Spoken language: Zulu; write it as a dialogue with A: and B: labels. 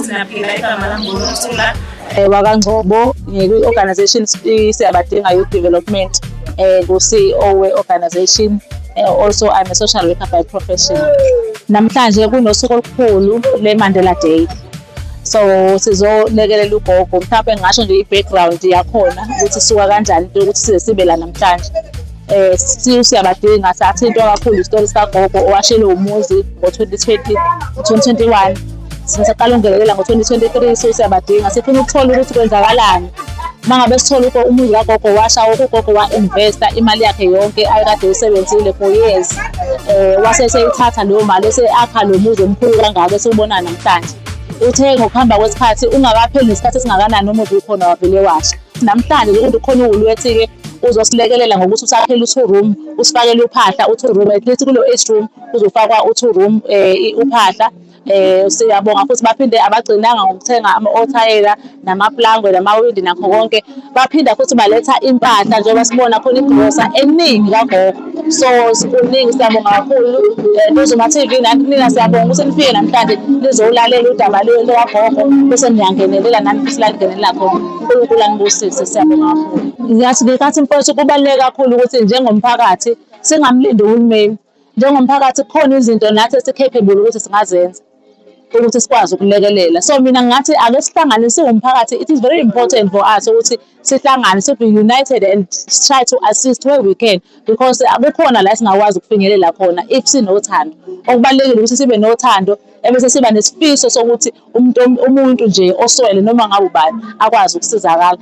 A: Sinaphila igama lami ngoLuthula.
B: WakaNgcobo ngikwi-organisation Siyabadinga Youth Development, ngu-CEO we-organisation. Also, I'm a social worker by profession. Namhlanje kunosuku olukhulu le-Mandela Day. So sizolekelela ugogo, mhlawumbe ngingasho nje i-background yakhona ukuthi suka kanjani into yokuthi size sibe la namhlanje. Siyabadinga sathintwa kakhulu isitori sikagogo owashelwe umuzi ngo-2021. Sisaqala ukungelelela ngo-2023. Siyabadinga sifuna ukuthola ukuthi kwenzakalani. Uma ngabe sithola umuzi kagogo washa, ugogo wa-investa imali yakhe yonke ayekade eyisebenzile for years. Wase seyithatha leyo mali ese-akha lo muzi omkhulu kangaka esiwubona namhlanje. Uthe ngokuhamba kwesikhathi ungakapheli nesikhathi esingakanani umuzi ukhona wavele washa. Namhlanje ukuthi ukhona ukuthi-ke uzosilekelela ngokuthi usakhele u-2 room, usifakele uphahla u-2 room, at least kulo 8 room kuzofakwa u-2 room uphahla. Siyabonga futhi baphinde abagcinanga ngokuthenga ama-othayela namaplangwe namawindi nakho konke. Baphinda futhi baletha impahla njengoba sibona khona igrosa eningi kagogo. So kuningi, siyabonga kakhulu. Nozuma TV nani nina siyabonga ukuthi nifike namhlanje nizolalela udaba likagogo bese niyangenelela nani futhi la ningenelela khona. uNkulunkulu anibusise, siyabonga kakhulu. Ngiyathi mfowethu kubaluleke kakhulu ukuthi njengomphakathi singamlindi uhulumeni. Njengomphakathi kukhona izinto nathi esi-capable ukuthi singazenza ukuthi sikwazi ukulekelela. So mina ngathi ake sihlangane siwumphakathi. It is very important for us ukuthi sihlangane, sibe united and try to assist where we can, because akukhona la singakwazi ukufinyelela khona if sinothando. Okubalulekile ukuthi sibe nothando ebese siba nesifiso sokuthi umuntu nje oswele noma ngabe ubani akwazi ukusizakala.